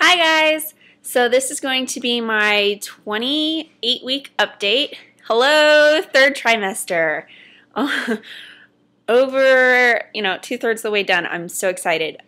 Hi guys! So this is going to be my 28-week update. Hello, third trimester. Over, 2/3 of the way done. I'm so excited.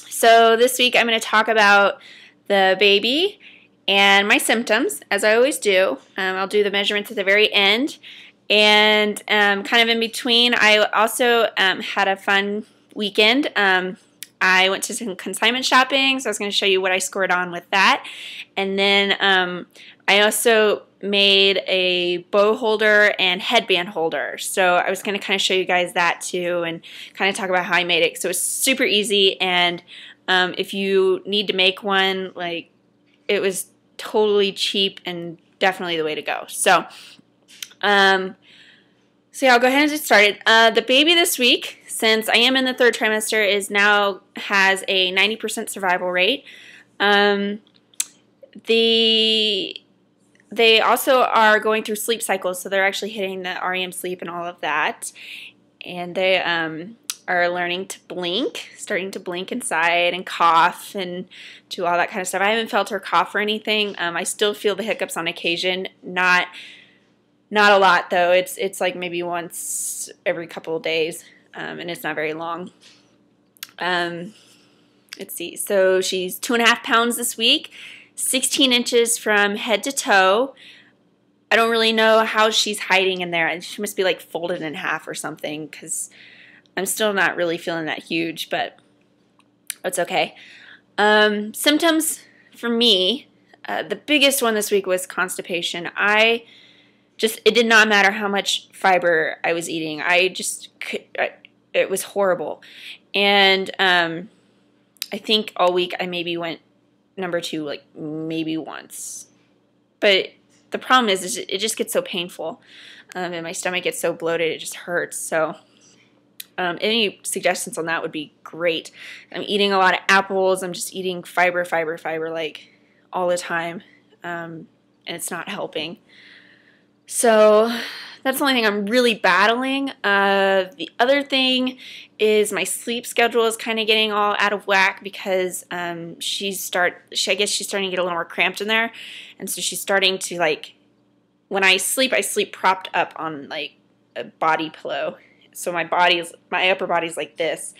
So this week I'm going to talk about the baby and my symptoms, as I always do. I'll do the measurements at the very end. And kind of in between, I also had a fun weekend. I went to some consignment shopping, so I was going to show you what I scored on with that. And then I also made a bow holder and headband holder. So I was going to kind of show you guys that too and kind of talk about how I made it. So it's super easy, and if you need to make one, like, it was totally cheap and definitely the way to go. So yeah, I'll go ahead and get started. The baby this week, since I am in the third trimester, has a 90% survival rate. They also are going through sleep cycles, so they're actually hitting the REM sleep and all of that. And they are learning to blink, starting to blink inside and cough and do all that kind of stuff. I haven't felt her cough or anything. I still feel the hiccups on occasion, not a lot though. It's like maybe once every couple of days, and it's not very long. Let's see. So she's 2.5 pounds this week, 16 inches from head to toe. I don't really know how she's hiding in there. She must be like folded in half or something, because I'm still not really feeling that huge, but it's okay. Symptoms for me, the biggest one this week was constipation. It did not matter how much fiber I was eating. It was horrible. And I think all week I maybe went number 2, like maybe once. But the problem is it just gets so painful. And my stomach gets so bloated, it just hurts. So any suggestions on that would be great. I'm eating a lot of apples. I'm just eating fiber, like all the time. And it's not helping. So that's the only thing I'm really battling. The other thing is my sleep schedule is kind of getting all out of whack because I guess she's starting to get a little more cramped in there, and so she's starting to, like, when I sleep propped up on like a body pillow. So my upper body's like this,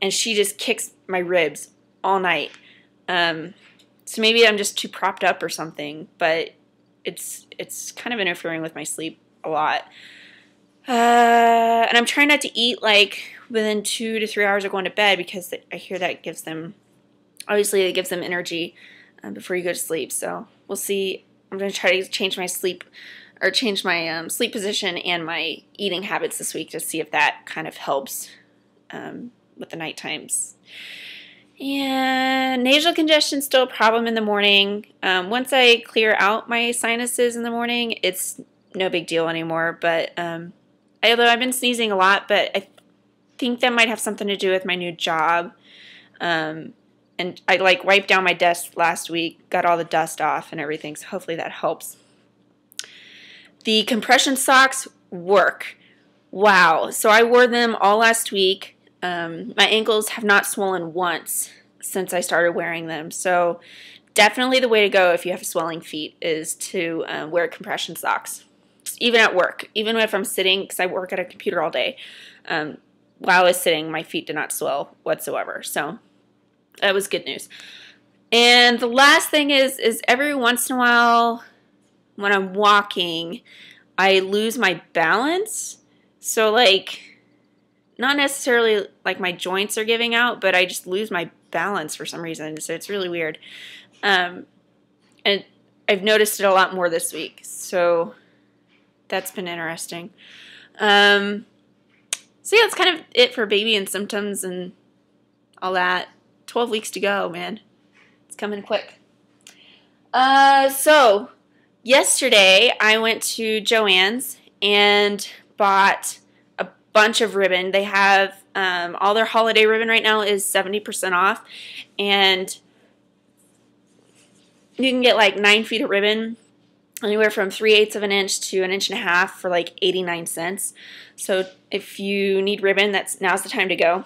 and she just kicks my ribs all night. So maybe I'm just too propped up or something, but it's kind of interfering with my sleep a lot. And I'm trying not to eat like within 2 to 3 hours of going to bed, because I hear that gives them energy before you go to sleep. So we'll see. I'm going to try to change my sleep position and my eating habits this week to see if that kind of helps with the night times. And nasal congestion is still a problem in the morning. Once I clear out my sinuses in the morning, it's no big deal anymore. But although I've been sneezing a lot, but I think that might have something to do with my new job. And I like wiped down my desk last week, got all the dust off and everything, so hopefully that helps. The compression socks work. Wow. So I wore them all last week. My ankles have not swollen once since I started wearing them. So definitely the way to go if you have swelling feet is to wear compression socks. Just even at work, even if I'm sitting, because I work at a computer all day. While I was sitting, my feet did not swell whatsoever. So that was good news. And the last thing is every once in a while when I'm walking, I lose my balance. So, like, not necessarily like my joints are giving out, but I just lose my balance for some reason. So it's really weird. And I've noticed it a lot more this week. So that's been interesting. So yeah, that's kind of it for baby and symptoms and all that. 12 weeks to go, man. It's coming quick. So yesterday I went to Joann's and bought bunch of ribbon. They have all their holiday ribbon right now is 70% off, and you can get like 9 feet of ribbon, anywhere from 3/8 of an inch to 1.5 inches for like 89 cents. So if you need ribbon, now's the time to go.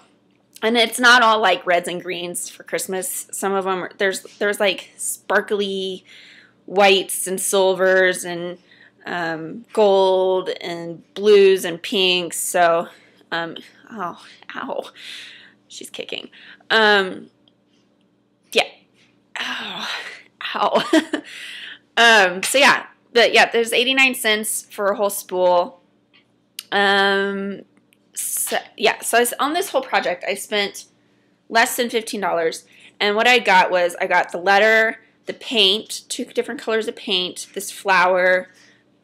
And it's not all like reds and greens for Christmas. Some of them, there's like sparkly whites and silvers and gold and blues and pinks. So, oh, ow, she's kicking. Yeah, ow, ow. So yeah, but yeah, there's 89 cents for a whole spool. So on this whole project, I spent less than $15. And what I got was, I got the letter, the paint, 2 different colors of paint, this flower,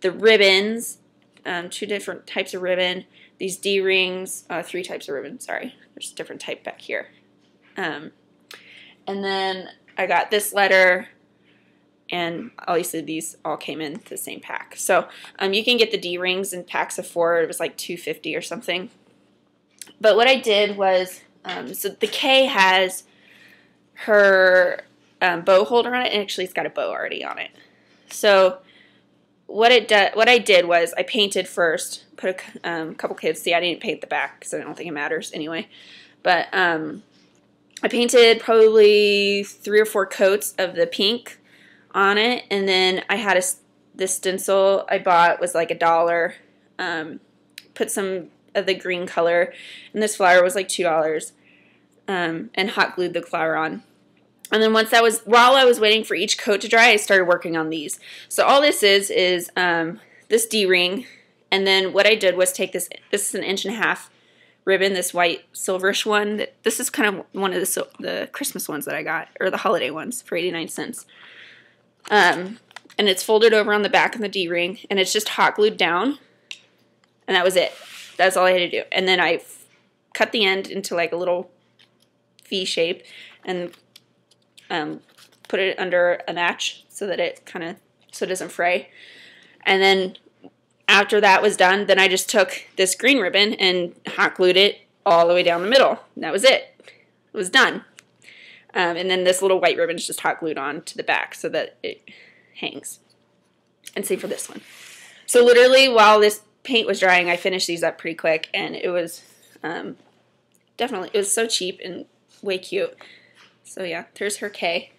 the ribbons, 2 different types of ribbon, these D-rings, 3 types of ribbon, sorry. There's a different type back here. And then I got this letter, and obviously these all came in the same pack. So you can get the D-rings in packs of 4. It was like $2.50 or something. But what I did was, so the K has her bow holder on it, and actually it's got a bow already on it. So what I did was I painted first, put a couple kids. See, I didn't paint the back because I don't think it matters anyway. But I painted probably 3 or 4 coats of the pink on it, and then I had this stencil I bought was like $1. Put some of the green color, and this flower was like $2, and hot glued the flower on. And then while I was waiting for each coat to dry, I started working on these. So all this is this D-ring, and then what I did was take this is an 1.5 inch ribbon, this white silverish one. This is kind of one of the Christmas ones that I got, or the holiday ones for 89 cents. And it's folded over on the back of the D-ring, and it's just hot glued down, and that was it. That's all I had to do. And then I cut the end into like a little V shape and put it under a match so that it doesn't fray. And then after that was done, then I just took this green ribbon and hot glued it all the way down the middle. And that was it. It was done. And then this little white ribbon is just hot glued on to the back so that it hangs. And same for this one. So literally while this paint was drying, I finished these up pretty quick, and it was it was so cheap and way cute. So yeah, there's her K.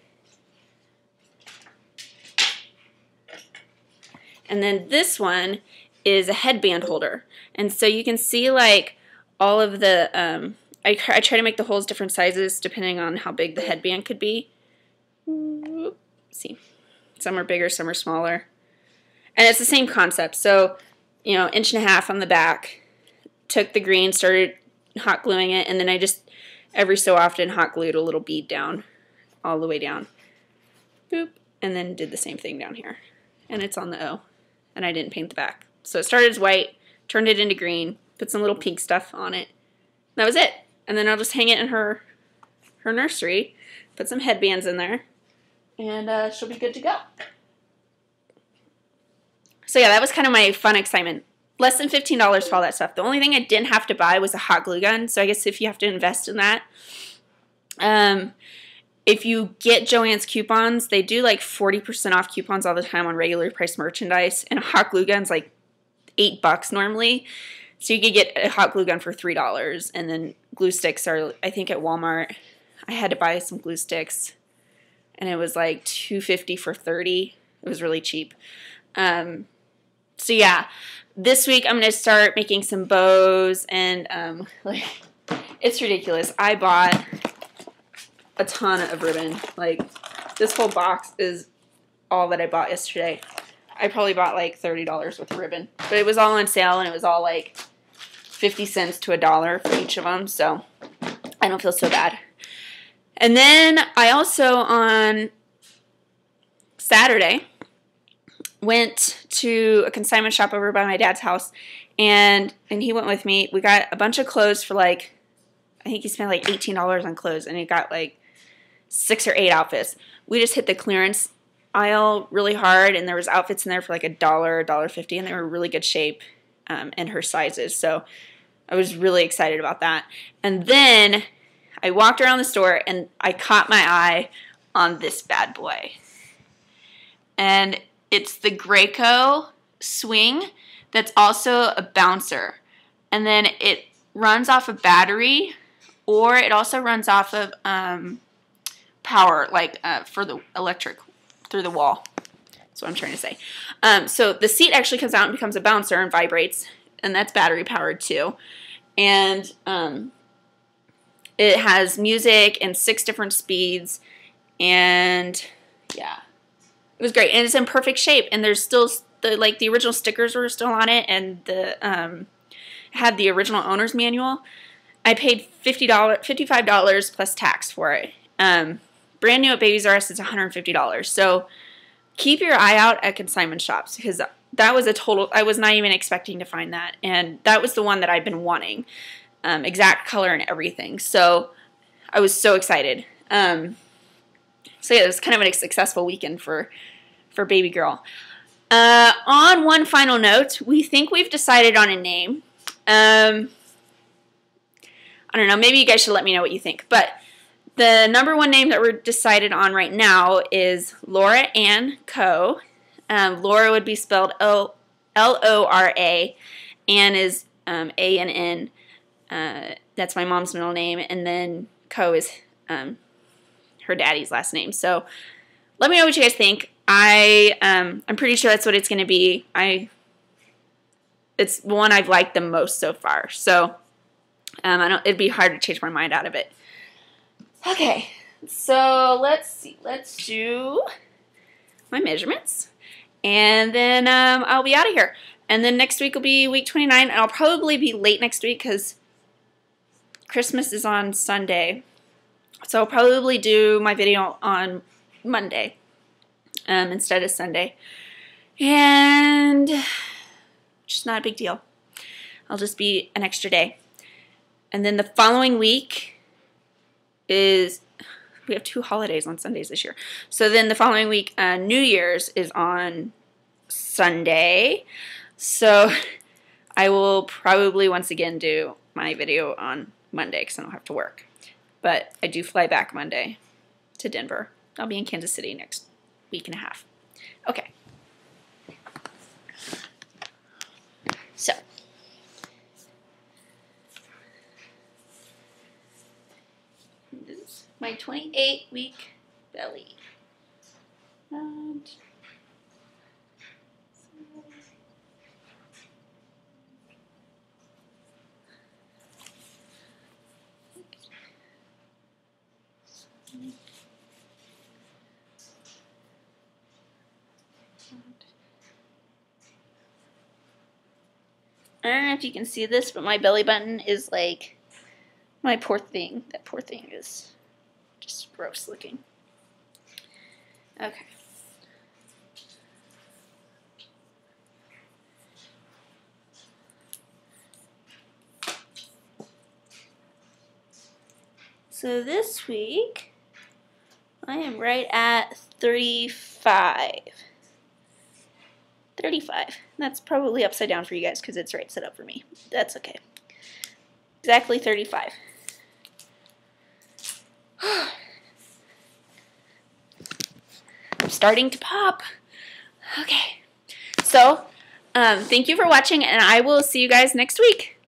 And then this one is a headband holder, and so you can see like all of the I try to make the holes different sizes depending on how big the headband could be. See, some are bigger, some are smaller, and it's the same concept. So 1.5 inches on the back, took the green, started hot gluing it, and then I just every so often hot glued a little bead down, all the way down, boop, and then did the same thing down here. And it's on the O, and I didn't paint the back. So it started as white, turned it into green, put some little pink stuff on it. That was it. And then I'll just hang it in her nursery, put some headbands in there, and she'll be good to go. So yeah, that was kind of my fun excitement. Less than $15 for all that stuff. The only thing I didn't have to buy was a hot glue gun, so I guess if you have to invest in that. If you get Joann's coupons, they do like 40% off coupons all the time on regular price merchandise, and a hot glue gun's like $8 normally. So you could get a hot glue gun for $3, and then glue sticks are, I think at Walmart, I had to buy some glue sticks, and it was like $2.50 for 30. It was really cheap. So yeah, this week I'm going to start making some bows, and like, it's ridiculous. I bought a ton of ribbon. Like, this whole box is all that I bought yesterday. I probably bought like $30 worth of ribbon, but it was all on sale, and it was all like 50 cents to $1 for each of them, so I don't feel so bad. And then I also, on Saturday, went to a consignment shop over by my dad's house, and he went with me. We got a bunch of clothes for like, I think he spent like $18 on clothes, and he got like 6 or 8 outfits. We just hit the clearance aisle really hard, and there was outfits in there for like $1, $1.50, and they were really good shape in her sizes. So I was really excited about that. And then I walked around the store, and I caught my eye on this bad boy. And it's the Graco swing that's also a bouncer. And then it runs off a battery, or it also runs off of power, like for the electric through the wall. That's what I'm trying to say. So the seat actually comes out and becomes a bouncer and vibrates, and that's battery powered too. And it has music and 6 different speeds, and yeah, it was great. And it's in perfect shape, and there's still the original stickers were still on it, and the had the original owner's manual. I paid $55 plus tax for it. Brand new at Babies R Us is $150. So keep your eye out at consignment shops, because that was a total, I was not even expecting to find that. And that was the one that I've been wanting. Exact color and everything. So I was so excited. So yeah, it was kind of a successful weekend for baby girl. On one final note, we think we've decided on a name. I don't know, maybe you guys should let me know what you think. But the #1 name that we're decided on right now is Laura Ann Coe. Laura would be spelled L-O-R-A. Ann is A-N-N. That's my mom's middle name. And then Coe is her daddy's last name. So let me know what you guys think. I'm pretty sure that's what it's going to be. It's the one I've liked the most so far. So it'd be hard to change my mind out of it. Okay, so let's see. Let's do my measurements, and then I'll be out of here. And then next week will be week 29, and I'll probably be late next week because Christmas is on Sunday. So I'll probably do my video on Monday instead of Sunday. And just not a big deal. I'll just be an extra day. And then the following week is, we have 2 holidays on Sundays this year. So then the following week, New Year's is on Sunday. So I will probably once again do my video on Monday because I don't have to work. But I do fly back Monday to Denver. I'll be in Kansas City next week and a half. Okay. So. This is my 28-week belly. And I don't know if you can see this, but my belly button is like my poor thing. That poor thing is just gross looking. Okay. So this week, I am right at 35. 35. That's probably upside down for you guys because it's right set up for me. That's okay. Exactly 35. I'm starting to pop. Okay. So, thank you for watching, and I will see you guys next week.